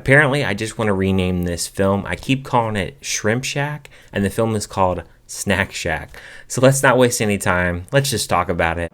Apparently, I just want to rename this film. I keep calling it Shrimp Shack, and the film is called Snack Shack. So let's not waste any time. Let's just talk about it.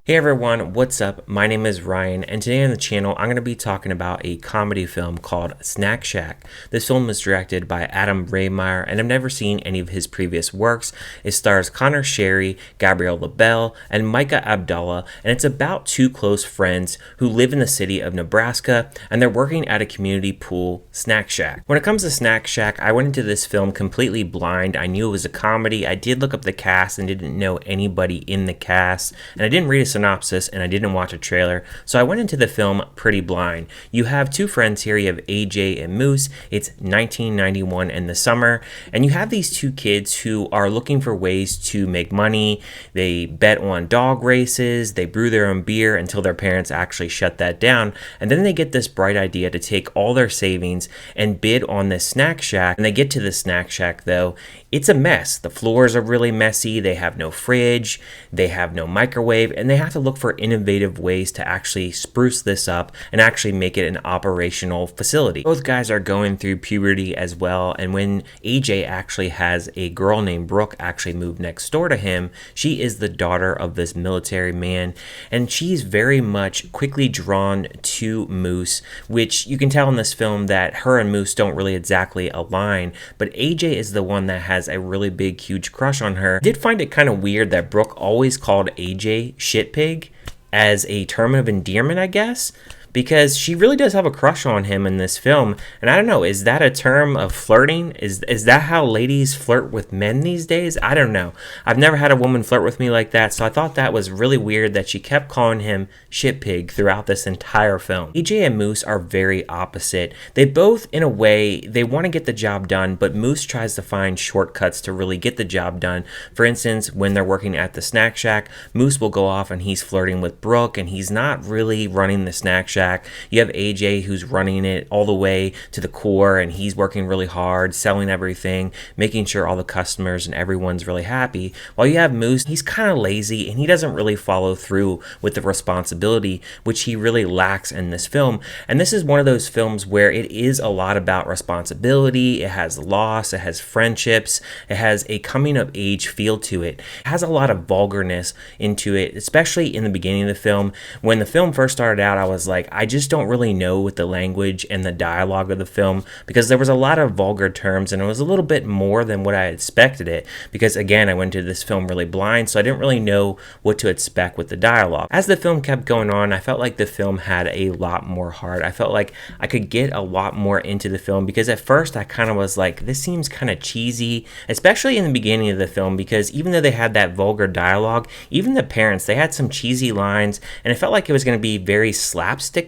Hey everyone, what's up? My name is Ryan, and today on the channel I'm going to be talking about a comedy film called Snack Shack. This film was directed by Rehmeier, and I've never seen any of his previous works. It stars Conor Sherry, Gabriel LaBelle, and Mika Abdalla, and it's about two close friends who live in the city of Nebraska, and they're working at a community pool snack shack. When it comes to Snack Shack, I went into this film completely blind. I knew it was a comedy. I did look up the cast and didn't know anybody in the cast, and I didn't read a synopsis and I didn't watch a trailer, so I went into the film pretty blind. You have two friends here. You have AJ and Moose. It's 1991 in the summer, and you have these two kids who are looking for ways to make money. They bet on dog races, they brew their own beer until their parents actually shut that down, and then they get this bright idea to take all their savings and bid on this snack shack. And they get to the snack shack, though it's a mess. The floors are really messy, they have no fridge, they have no microwave, and they have to look for innovative ways to actually spruce this up and actually make it an operational facility. Both guys are going through puberty as well, and when AJ actually has a girl named Brooke actually move next door to him, she is the daughter of this military man, and she's very much quickly drawn to Moose, which you can tell in this film that her and Moose don't really exactly align, but AJ is the one that has a really big, huge crush on her. I did find it kind of weird that Brooke always called AJ shit pig as a term of endearment, I guess, because she really does have a crush on him in this film. And I don't know, is that a term of flirting? Is that how ladies flirt with men these days? I don't know. I've never had a woman flirt with me like that, so I thought that was really weird that she kept calling him shit pig throughout this entire film. AJ and Moose are very opposite. They both, in a way, they want to get the job done, but Moose tries to find shortcuts to really get the job done. For instance, when they're working at the snack shack, Moose will go off and he's flirting with Brooke, and he's not really running the snack shack. You have AJ who's running it all the way to the core, and he's working really hard, selling everything, making sure all the customers and everyone's really happy. While you have Moose, he's kind of lazy and he doesn't really follow through with the responsibility, which he really lacks in this film. And this is one of those films where it is a lot about responsibility. It has loss, it has friendships, it has a coming of age feel to it. It has a lot of vulgarness into it, especially in the beginning of the film. When the film first started out, I was like, I just don't really know with the language and the dialogue of the film, because there was a lot of vulgar terms and it was a little bit more than what I expected it, because again, I went to this film really blind, so I didn't really know what to expect with the dialogue. As the film kept going on, I felt like the film had a lot more heart. I felt like I could get a lot more into the film, because at first I kind of was like, this seems kind of cheesy, especially in the beginning of the film, because even though they had that vulgar dialogue, even the parents, they had some cheesy lines, and it felt like it was going to be very slapstick,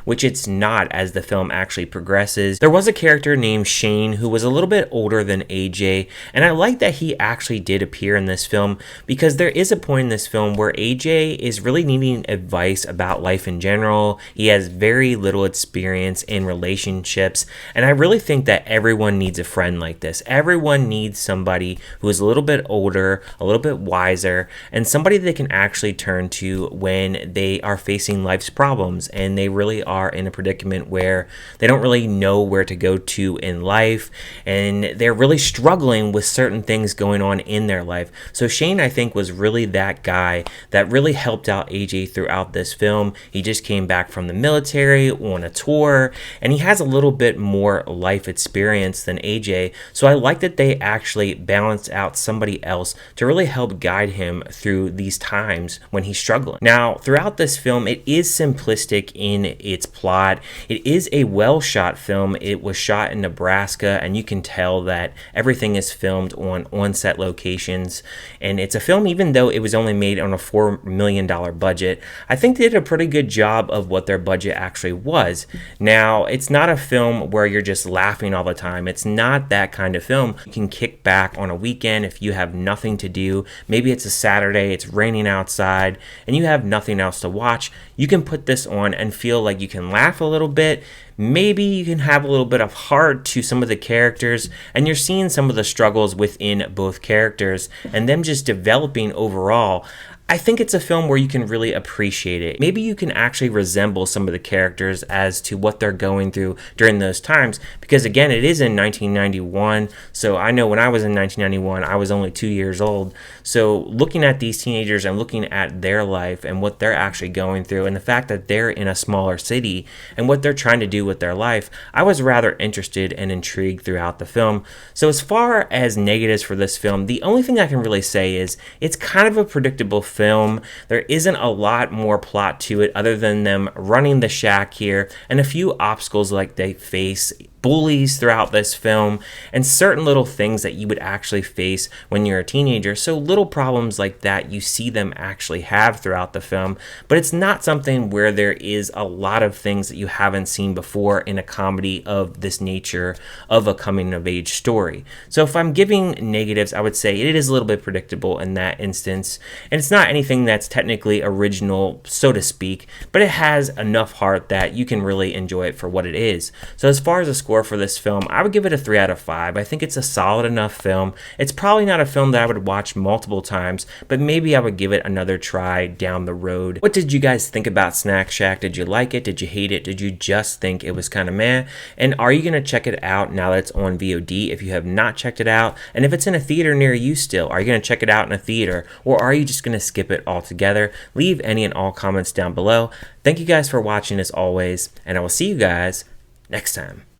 which it's not as the film actually progresses. There was a character named Shane who was a little bit older than AJ, and I like that he actually did appear in this film, because there is a point in this film where AJ is really needing advice about life in general. He has very little experience in relationships, and I really think that everyone needs a friend like this. Everyone needs somebody who is a little bit older, a little bit wiser, and somebody they can actually turn to when they are facing life's problems and they really are in a predicament where they don't really know where to go to in life, and they're really struggling with certain things going on in their life. So Shane, I think, was really that guy that really helped out AJ throughout this film. He just came back from the military on a tour, and he has a little bit more life experience than AJ, so I like that they actually balanced out somebody else to really help guide him through these times when he's struggling. Now, throughout this film, it is simplistic in its plot. It is a well shot film. It was shot in Nebraska, and you can tell that everything is filmed on set locations, and it's a film, even though it was only made on a $4 million budget, I think they did a pretty good job of what their budget actually was. Now, it's not a film where you're just laughing all the time. It's not that kind of film. You can kick back on a weekend if you have nothing to do. Maybe it's a Saturday, it's raining outside, and you have nothing else to watch. You can put this on and feel like you can laugh a little bit, maybe you can have a little bit of heart to some of the characters, and you're seeing some of the struggles within both characters and them just developing overall. I think it's a film where you can really appreciate it. Maybe you can actually resemble some of the characters as to what they're going through during those times, because again, it is in 1991. So I know when I was in 1991, I was only 2 years old. So looking at these teenagers and looking at their life and what they're actually going through, and the fact that they're in a smaller city and what they're trying to do with their life, I was rather interested and intrigued throughout the film. So as far as negatives for this film, the only thing I can really say is it's kind of a predictable film. There isn't a lot more plot to it other than them running the shack here and a few obstacles like they face, bullies throughout this film, and certain little things that you would actually face when you're a teenager. So little problems like that you see them actually have throughout the film, but it's not something where there is a lot of things that you haven't seen before in a comedy of this nature, of a coming of age story. So if I'm giving negatives, I would say it is a little bit predictable in that instance, and it's not anything that's technically original, so to speak, but it has enough heart that you can really enjoy it for what it is. So as far as a score for this film, I would give it a 3 out of 5. I think it's a solid enough film. It's probably not a film that I would watch multiple times, but maybe I would give it another try down the road. What did you guys think about Snack Shack? Did you like it? Did you hate it? Did you just think it was kind of meh? And are you going to check it out now that it's on VOD if you have not checked it out? And if it's in a theater near you still, are you going to check it out in a theater, or are you just going to skip it altogether? Leave any and all comments down below. Thank you guys for watching as always, and I will see you guys next time.